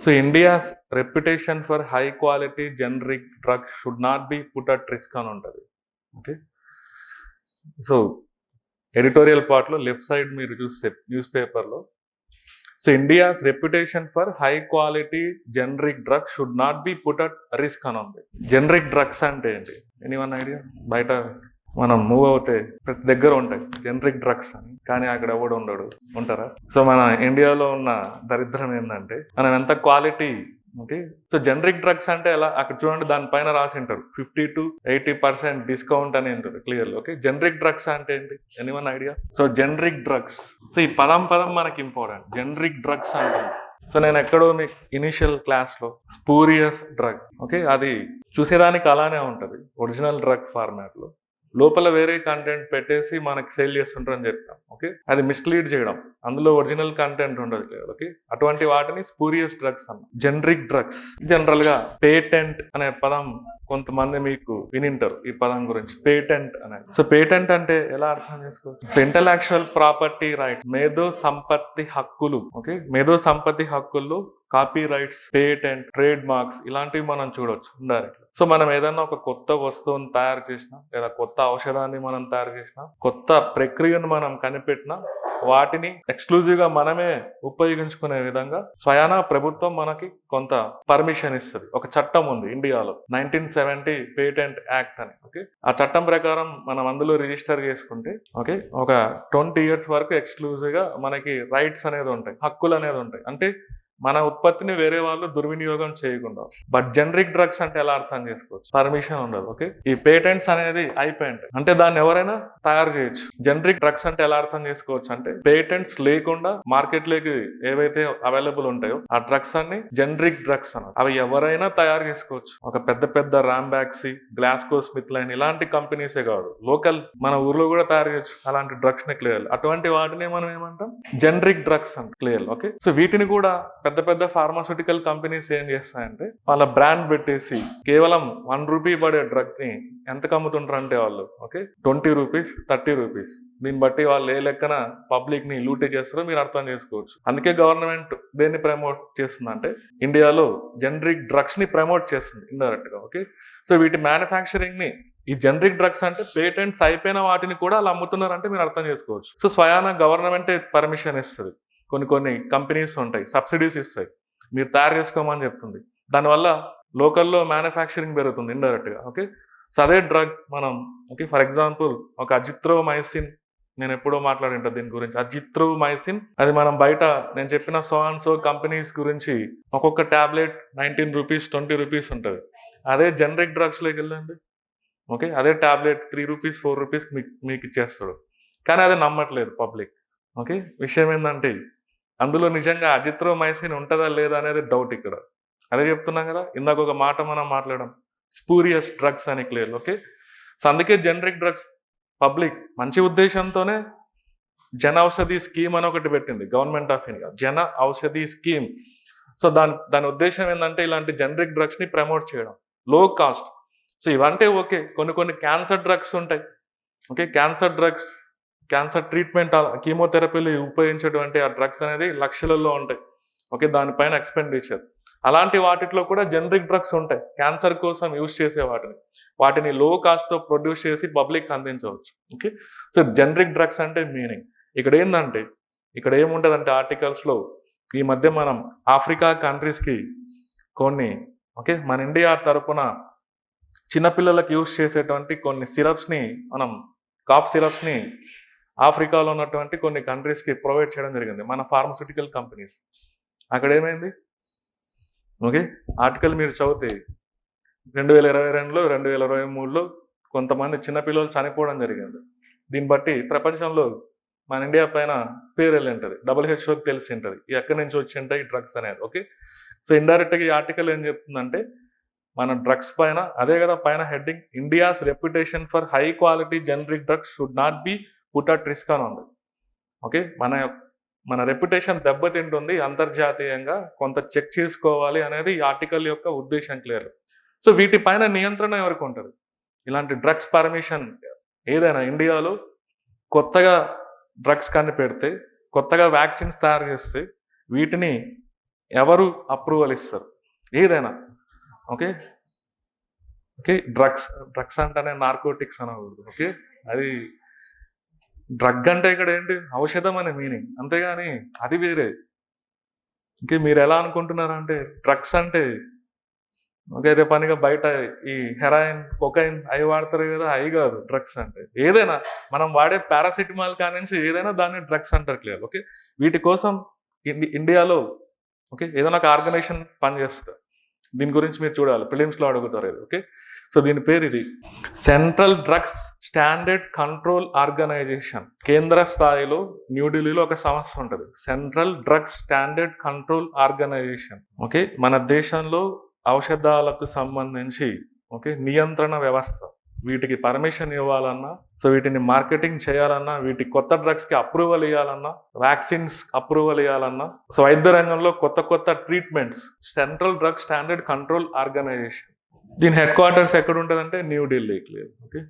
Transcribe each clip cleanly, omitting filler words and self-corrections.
So India's reputation for high quality generic drugs should not be put at risk అని ఉంటుంది. Okay, so editorial పార్ట్లో left side మీరు చూస్తే news పేపర్లో, so India's reputation for high quality generic drugs should not be put at risk అని ఉంది. Generic drugs అంటే ఏంటి? Anyone idea? బయట మనం మూవ్ అవుతే ప్రతి దగ్గర ఉంటాయి జనరిక్ డ్రగ్స్ అని, కానీ అక్కడ ఎవడు ఉండడు, ఉంటారా? సో మన ఇండియాలో ఉన్న దరిద్రం ఏంటంటే మనం ఎంత quality. Okay, so generic drugs అంటే ఎలా? అక్కడ చూడండి, దానిపైన రాసి ఉంటారు 50 to 80% డిస్కౌంట్ అని ఉంటుంది క్లియర్. ఓకే, జనరిక్ డ్రగ్స్ అంటే ఏంటి? Anyone idea? So generic drugs, so ఈ పదం మనకి ఇంపార్టెంట్. జనరిక్ డ్రగ్స్ అంటుంది. సో నేను ఎక్కడో మీకు ఇనిషియల్ క్లాస్లో స్పూరియస్ డ్రగ్, ఓకే, అది చూసేదానికి అలానే ఉంటుంది ఒరిజినల్ డ్రగ్ ఫార్మాట్లో, లోపల వేరే కంటెంట్ పెట్టేసి మనకి సేల్ చేస్తుంటారని చెప్తాం. ఓకే, అది మిస్లీడ్ చేయడం, అందులో ఒరిజినల్ కంటెంట్ ఉండదు. ఓకే, అటువంటి వాటిని స్పూరియస్ డ్రగ్స్ అన్న. జనరిక్ డ్రగ్స్ జనరల్ గా పేటెంట్ అనే పదం కొంతమంది మీకు వినింటారు ఈ పదం గురించి, పేటెంట్ అనేది. సో పేటెంట్ అంటే ఎలా అర్థం చేసుకోవచ్చు? సో ఇంటలెక్చువల్ ప్రాపర్టీ రైట్స్, మేధో సంపత్తి హక్కులు. ఓకే, మేధో సంపత్తి హక్కుల్లో copy rights, patent, trade marks ఇలాంటివి మనం చూడవచ్చు ఇండైరెక్ట్. సో మనం ఏదన్నా ఒక కొత్త వస్తువుని తయారు చేసినా, లేదా కొత్త ఔషధాన్ని మనం తయారు చేసినా, కొత్త ప్రక్రియను మనం కనిపెట్టినా, వాటిని ఎక్స్క్లూజివ్ గా మనమే ఉపయోగించుకునే విధంగా స్వయానా ప్రభుత్వం మనకి కొంత పర్మిషన్ ఇస్తుంది. ఒక చట్టం ఉంది ఇండియాలో, 1970 పేటెంట్ యాక్ట్ అని. ఓకే, ఆ చట్టం ప్రకారం మనం అందులో రిజిస్టర్ చేసుకుంటే, ఓకే, ఒక 20 years వరకు ఎక్స్క్లూజివ్ గా మనకి రైట్స్ అనేది ఉంటాయి, హక్కులు అనేది ఉంటాయి. అంటే మన ఉత్పత్తిని వేరే వాళ్ళు దుర్వినియోగం చేయకుండా. బట్ జనరిక్ డ్రగ్స్ అంటే ఎలా అర్థం చేసుకోవచ్చు? పర్మిషన్ ఉండదు. ఓకే, ఈ పేటెంట్స్ అనేది అయిపోయింటాయి, అంటే దాన్ని ఎవరైనా తయారు చేయొచ్చు. జనరిక్ డ్రగ్స్ అంటే ఎలా అర్థం చేసుకోవచ్చు అంటే, పేటెంట్స్ లేకుండా మార్కెట్ లోకి ఏవైతే అవైలబుల్ ఉంటాయో ఆ డ్రగ్స్ అన్ని జనరిక్ డ్రగ్స్ అన్నారు. అవి ఎవరైనా తయారు చేసుకోవచ్చు. ఒక పెద్ద పెద్ద రాంబాక్సీ, గ్లాస్కో స్మిత్ లైన్ ఇలాంటి కంపెనీసే కాదు, లోకల్ మన ఊర్లో కూడా తయారు చేయొచ్చు అలాంటి డ్రగ్స్ ని. క్లియర్, అటువంటి వాటిని మనం ఏమంటాం? జనరిక్ డ్రగ్స్ అంట. క్లియర్. ఓకే, సో వీటిని కూడా పెద్ద పెద్ద ఫార్మాస్యూటికల్ కంపెనీస్ ఏం చేస్తాయంటే, వాళ్ళ బ్రాండ్ పెట్టేసి కేవలం 1 రూపీ పడే డ్రగ్ ని ఎంతకు అమ్ముతుంటారంటే వాళ్ళు, ఓకే, 20 రూపీస్, 30 రూపీస్. దీన్ని బట్టి వాళ్ళు ఏ లెక్కన పబ్లిక్ ని లూటీ చేస్తారో మీరు అర్థం చేసుకోవచ్చు. అందుకే గవర్నమెంట్ దేన్ని ప్రమోట్ చేస్తుంది అంటే, ఇండియాలో జనరిక్ డ్రగ్స్ ని ప్రమోట్ చేస్తుంది ఇండైరెక్ట్ గా. ఓకే, సో వీటి మ్యానుఫ్యాక్చరింగ్ ని, ఈ జనరిక్ డ్రగ్స్ అంటే పేటెంట్స్ అయిపోయిన వాటిని కూడా అలా అమ్ముతున్నారంటే మీరు అర్థం చేసుకోవచ్చు. సో స్వయానా గవర్నమెంటే పర్మిషన్ ఇస్తుంది. కొన్ని కంపెనీస్ ఉంటాయి, సబ్సిడీస్ ఇస్తాయి, మీరు తయారు చేసుకోమని చెప్తుంది. దానివల్ల లోకల్లో మ్యానుఫ్యాక్చరింగ్ పెరుగుతుంది ఇండైరెక్ట్ గా. ఓకే, సో అదే డ్రగ్ మనం, ఓకే, ఫర్ ఎగ్జాంపుల్ ఒక అజిత్రోమైసిన్, నేను ఎప్పుడో మాట్లాడింటా దీని గురించి, అజిత్రోమైసిన్. అది మనం బయట నేను చెప్పిన సో కంపెనీస్ గురించి ఒక్కొక్క టాబ్లెట్ 19 రూపీస్, 20 రూపీస్ ఉంటుంది. అదే జనరిక్ డ్రగ్స్ లోకి వెళ్ళండి, ఓకే, అదే టాబ్లెట్ 3 రూపీస్, 4 రూపీస్ మీకు ఇచ్చేస్తాడు. కానీ అది నమ్మట్లేదు పబ్లిక్. ఓకే, విషయం ఏంటంటే అందులో నిజంగా అజిత్రోమైసిన్ ఉంటుందా లేదా అనేది డౌట్ ఇక్కడ. అదే చెప్తున్నాం కదా, ఇందాక ఒక మాట మనం మాట్లాడడం, స్పూరియస్ డ్రగ్స్ అని. క్లియర్. ఓకే, సో అందుకే జనరిక్ డ్రగ్స్ పబ్లిక్ మంచి ఉద్దేశంతోనే జన ఔషధి స్కీమ్ అని ఒకటి పెట్టింది government of India, Jan Aushadhi scheme. So దాని ఉద్దేశం ఏంటంటే ఇలాంటి జనరిక్ డ్రగ్స్ ని ప్రమోట్ చేయడం, లో కాస్ట్. సో ఇవంటే ఓకే, కొన్ని క్యాన్సర్ డ్రగ్స్ ఉంటాయి. ఓకే, క్యాన్సర్ ట్రీట్మెంట్, కీమోథెరపీలు ఉపయోగించేటువంటి ఆ డ్రగ్స్ అనేది లక్షలలో ఉంటాయి. ఓకే, దానిపైన ఎక్స్పెండిచర్. అలాంటి వాటిలో కూడా జనరిక్ డ్రగ్స్ ఉంటాయి, క్యాన్సర్ కోసం యూజ్ చేసే వాటిని లో కాస్ట్తో ప్రొడ్యూస్ చేసి పబ్లిక్ అందించవచ్చు. ఓకే, సో జనరిక్ డ్రగ్స్ అంటే మీనింగ్ ఇక్కడ ఏంటంటే, ఇక్కడ ఏముంటుందంటే ఆర్టికల్స్లో, ఈ మధ్య మనం ఆఫ్రికా కంట్రీస్కి కొన్ని, ఓకే, మన ఇండియా తరపున చిన్నపిల్లలకు యూజ్ చేసేటువంటి కొన్ని సిరప్స్ని, మనం కాఫ్ సిరప్స్ని ఆఫ్రికాలో ఉన్నటువంటి కొన్ని కంట్రీస్కి ప్రొవైడ్ చేయడం జరిగింది మన ఫార్మస్యూటికల్ కంపెనీస్. అక్కడ ఏమైంది? ఓకే, ఆర్టికల్ మీరు చదివితే 2022లో 2023లో కొంతమంది చిన్నపిల్లలు చనిపోవడం జరిగింది. దీన్ని బట్టి ప్రపంచంలో మన ఇండియా పైన పేరు వెళ్ళి ఉంటుంది, WHOకి తెలిసి ఉంటుంది ఎక్కడి నుంచి వచ్చి ఉంటాయి ఈ డ్రగ్స్ అనేది. ఓకే, సో ఇండైరెక్ట్గా ఈ ఆర్టికల్ ఏం చెప్తుందంటే, మన డ్రగ్స్ పైన అదే కదా పైన heading, India's reputation for high quality generic drugs should not be put at risk అని ఉంది. ఓకే, మన రెప్యుటేషన్ దెబ్బతింటుంది, అంతర్జాతీయంగా కొంత చెక్ చేసుకోవాలి అనేది ఈ ఆర్టికల్ యొక్క ఉద్దేశం. క్లియర్. సో వీటిపైన నియంత్రణ ఎవరికి ఉంటుంది? ఇలాంటి డ్రగ్స్ పర్మిషన్ ఏదైనా ఇండియాలో కొత్తగా డ్రగ్స్ కనిపెడితే, కొత్తగా వ్యాక్సిన్స్ తయారు చేస్తే వీటిని ఎవరు అప్రూవల్ ఇస్తారు ఏదైనా? ఓకే, ఓకే, డ్రగ్స్ అంటేనే నార్కోటిక్స్ అనకూడదు. ఓకే, అది డ్రగ్ అంటే ఇక్కడ ఏంటి, ఔషధం అనే మీనింగ్, అంతేగాని అది వేరే. ఓకే, మీరు ఎలా అనుకుంటున్నారంటే డ్రగ్స్ అంటే ఓకే అదే పనిగా బయట ఈ హెరాయిన్, కొకైన్ అవి వాడతారు కదా, అవి కాదు డ్రగ్స్ అంటే. ఏదైనా మనం వాడే పారాసిటమాల్ కానించి ఏదైనా దాన్ని డ్రగ్స్ అంటారు క్లియర్. ఓకే, వీటి కోసం ఇండియాలో ఓకే ఏదైనా ఒక ఆర్గనైజేషన్ పనిచేస్తారు. దీని గురించి మీరు చూడాలి, ప్రిలిమ్స్లో అడుగుతారు ఇది. ఓకే, సో దీని పేరు ఇది central drugs standard control organization. కేంద్ర స్థాయిలో న్యూఢిల్లీలో ఒక సంస్థ ఉంటుంది, central drugs standard control organization. Okay, మన దేశంలో ఔషధాలకు సంబంధించి ఓకే నియంత్రణ వ్యవస్థ. వీటికి పర్మిషన్ ఇవ్వాలన్నా, సో వీటిని మార్కెటింగ్ చేయాలన్నా, వీటి కొత్త డ్రగ్స్కి అప్రూవల్ ఇవ్వాలన్నా, వ్యాక్సిన్స్ అప్రూవల్ ఇవ్వాలన్నా, సో వైద్య రంగంలో కొత్త treatments, central drug standard control organization. దీని హెడ్ క్వార్టర్స్ ఎక్కడ ఉంటుందంటే న్యూఢిల్లీకి లేదు. ఓకే,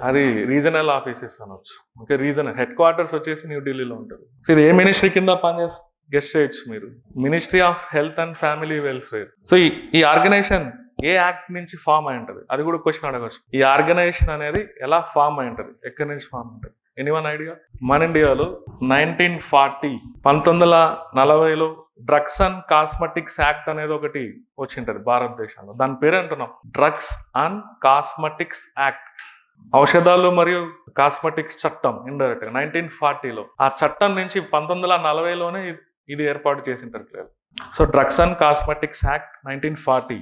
అది రీజనల్ ఆఫీసెస్ అనొచ్చు. ఓకే, హెడ్ క్వార్టర్స్ వచ్చేసి న్యూఢిల్లీలో ఉంటుంది. సో ఇది ఏ మినిస్ట్రీ కింద పనిచేస్తుంది గెస్ట్ చేయొచ్చు మీరు, ministry of health and family welfare. So ఈ ఆర్గనైజేషన్ ఏ యాక్ట్ నుంచి ఫామ్ అయి ఉంటుంది, అది కూడా క్వశ్చన్ అడగచ్చు. ఈ ఆర్గనైజేషన్ అనేది ఎలా ఫామ్ అయి ఉంటుంది, ఎక్కడి నుంచి ఫామ్ ఉంటుంది, ఎనీవన్ ఐడియా? మన ఇండియాలో 1940 డ్రగ్స్ అండ్ కాస్మెటిక్స్ యాక్ట్ అనేది ఒకటి వచ్చింటది భారతదేశంలో. దాని పేరు అంటున్నాం డ్రగ్స్ అండ్ కాస్మెటిక్స్ యాక్ట్, ఔషధాలు మరియు కాస్మెటిక్స్ చట్టం. ఇండైరెక్ట్ గా 1940లో ఆ చట్టం నుంచి 1940లోనే ఇది ఏర్పాటు చేసింటారు. So drugs and cosmetics act 1940